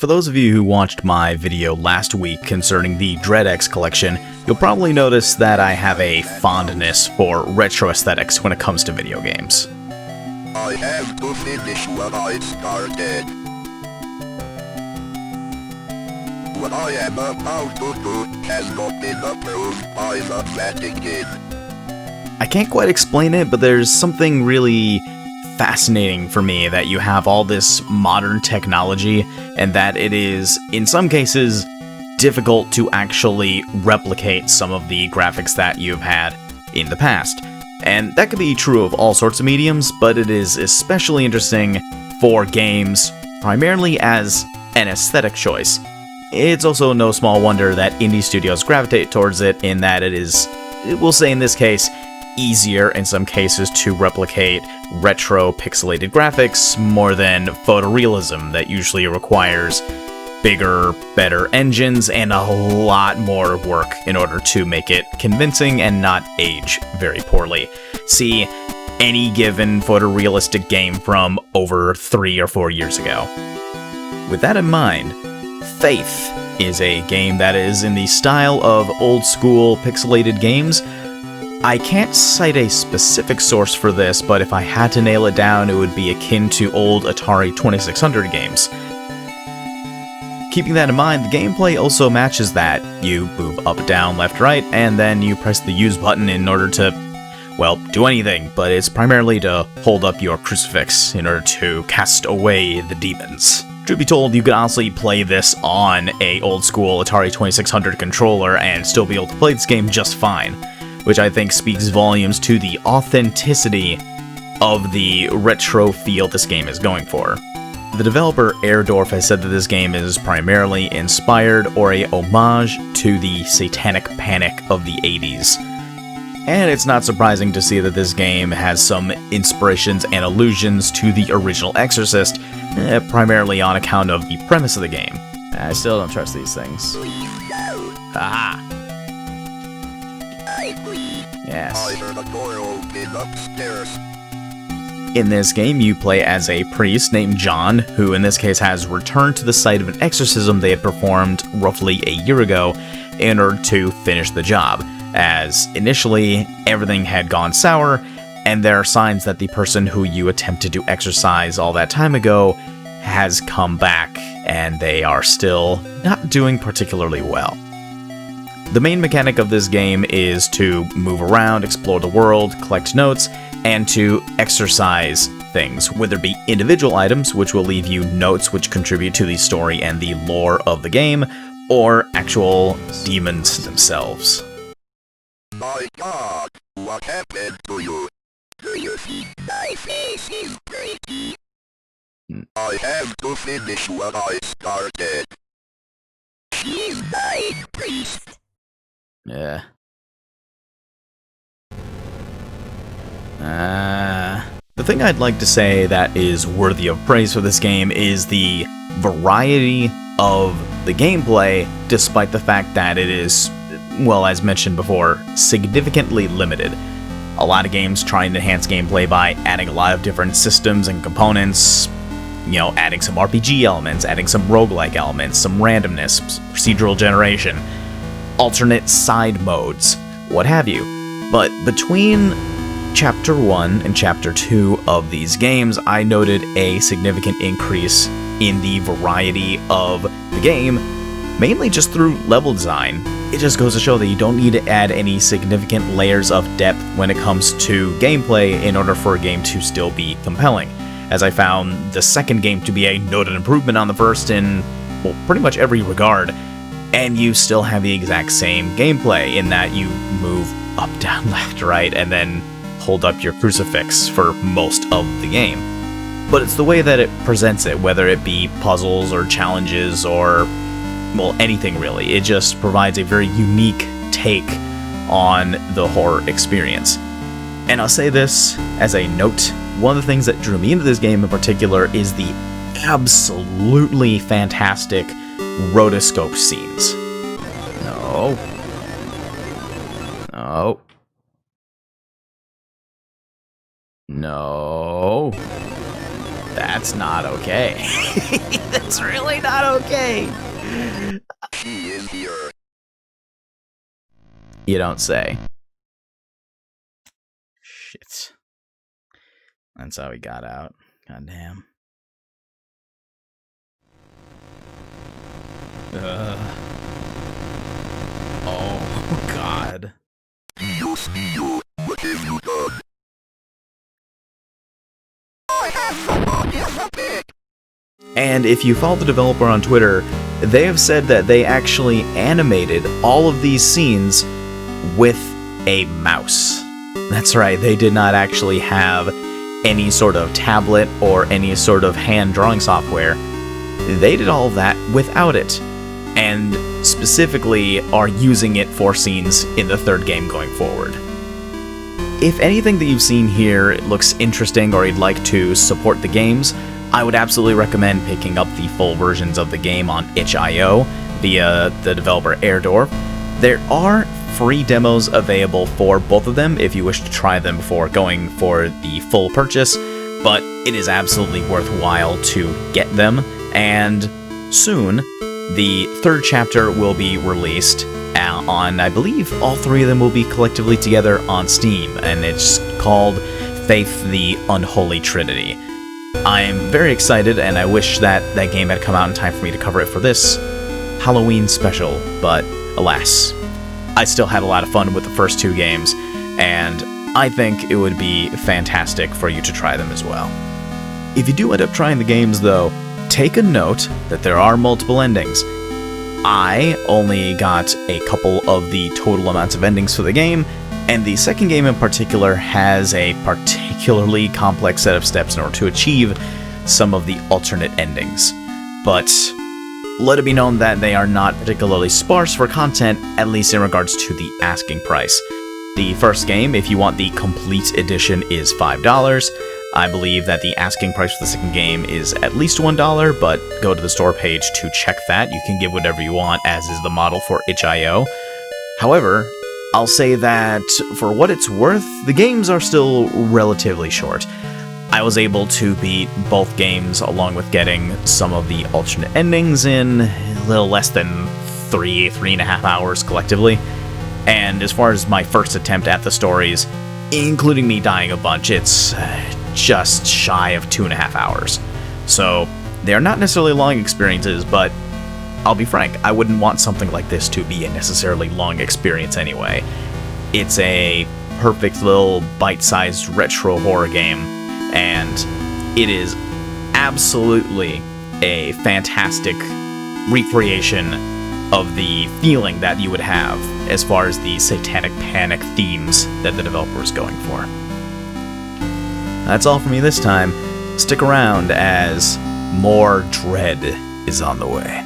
For those of you who watched my video last week concerning the DreadX collection, you'll probably notice that I have a fondness for retro aesthetics when it comes to video games. I have to finish what I started. What I am about to do has not been approved by the Vatican. I can't quite explain it, but there's something really fascinating for me that you have all this modern technology and that it is, in some cases, difficult to actually replicate some of the graphics that you've had in the past. And that could be true of all sorts of mediums, but it is especially interesting for games, primarily as an aesthetic choice. It's also no small wonder that indie studios gravitate towards it in that it is, we'll say in this case, easier in some cases to replicate retro pixelated graphics more than photorealism that usually requires bigger, better engines and a lot more work in order to make it convincing and not age very poorly. See any given photorealistic game from over 3 or 4 years ago. With that in mind, Faith is a game that is in the style of old school pixelated games. I can't cite a specific source for this, but if I had to nail it down, it would be akin to old Atari 2600 games. Keeping that in mind, the gameplay also matches that. You move up, down, left, right, and then you press the use button in order to, well, do anything, but it's primarily to hold up your crucifix in order to cast away the demons. Truth be told, you could honestly play this on a old school Atari 2600 controller and still be able to play this game just fine, which I think speaks volumes to the authenticity of the retro feel this game is going for. The developer Airdorf has said that this game is primarily inspired or a homage to the satanic panic of the 80s. And it's not surprising to see that this game has some inspirations and allusions to the original Exorcist, primarily on account of the premise of the game. I still don't trust these things. Aha! Yes. I heard a door open upstairs. In this game, you play as a priest named John, who in this case has returned to the site of an exorcism they had performed roughly a year ago in order to finish the job, as initially everything had gone sour, and there are signs that the person who you attempted to exorcise all that time ago has come back, and they are still not doing particularly well. The main mechanic of this game is to move around, explore the world, collect notes, and to exorcise things, whether it be individual items, which will leave you notes which contribute to the story and the lore of the game, or actual demons themselves. My God, what happened to you? Do you think my face is pretty? I have to finish what I started. She's my priest. Yeah. The thing I'd like to say that is worthy of praise for this game is the variety of the gameplay, despite the fact that it is, well, as mentioned before, significantly limited. A lot of games try and enhance gameplay by adding a lot of different systems and components, you know, adding some RPG elements, adding some roguelike elements, some randomness, procedural generation, alternate side modes, what have you. But between Chapter 1 and Chapter 2 of these games, I noted a significant increase in the variety of the game, mainly just through level design. It just goes to show that you don't need to add any significant layers of depth when it comes to gameplay in order for a game to still be compelling, as I found the second game to be a noted improvement on the first in, well, pretty much every regard, and you still have the exact same gameplay in that you move up, down, left, right, and then hold up your crucifix for most of the game. But it's the way that it presents it, whether it be puzzles or challenges or, well, anything really. It just provides a very unique take on the horror experience. And I'll say this as a note, one of the things that drew me into this game in particular is the absolutely fantastic rotoscope scenes. No. No. No. That's not okay. That's really not okay. She is here. You don't say. Shit. That's how he got out. Goddamn. Oh, God. Dios mío, what have you done? I have somebody as a pig. And if you follow the developer on Twitter, they have said that they actually animated all of these scenes with a mouse. That's right, they did not actually have any sort of tablet or any sort of hand drawing software. They did all of that without it, and specifically are using it for scenes in the third game going forward. If anything that you've seen here looks interesting or you'd like to support the games, I would absolutely recommend picking up the full versions of the game on itch.io via the developer Airdorf. There are free demos available for both of them if you wish to try them before going for the full purchase, but it is absolutely worthwhile to get them, and soon the third chapter will be released on, I believe, all three of them will be collectively together on Steam, and it's called Faith the Unholy Trinity. I'm very excited, and I wish that that game had come out in time for me to cover it for this Halloween special, but alas. I still had a lot of fun with the first two games, and I think it would be fantastic for you to try them as well. If you do end up trying the games, though, take a note that there are multiple endings. I only got a couple of the total amounts of endings for the game, and the second game in particular has a particularly complex set of steps in order to achieve some of the alternate endings. But let it be known that they are not particularly sparse for content, at least in regards to the asking price. The first game, if you want the complete edition, is $5. I believe that the asking price for the second game is at least $1, but go to the store page to check that. You can give whatever you want, as is the model for itch.io. However, I'll say that for what it's worth, the games are still relatively short. I was able to beat both games along with getting some of the alternate endings in a little less than 3.5 hours collectively. And as far as my first attempt at the stories, including me dying a bunch, it's just shy of 2.5 hours. So they're not necessarily long experiences, but I'll be frank, I wouldn't want something like this to be a necessarily long experience anyway. It's a perfect little bite-sized retro horror game, and it is absolutely a fantastic recreation of the feeling that you would have as far as the satanic panic themes that the developer is going for. That's all for me this time. Stick around as more dread is on the way.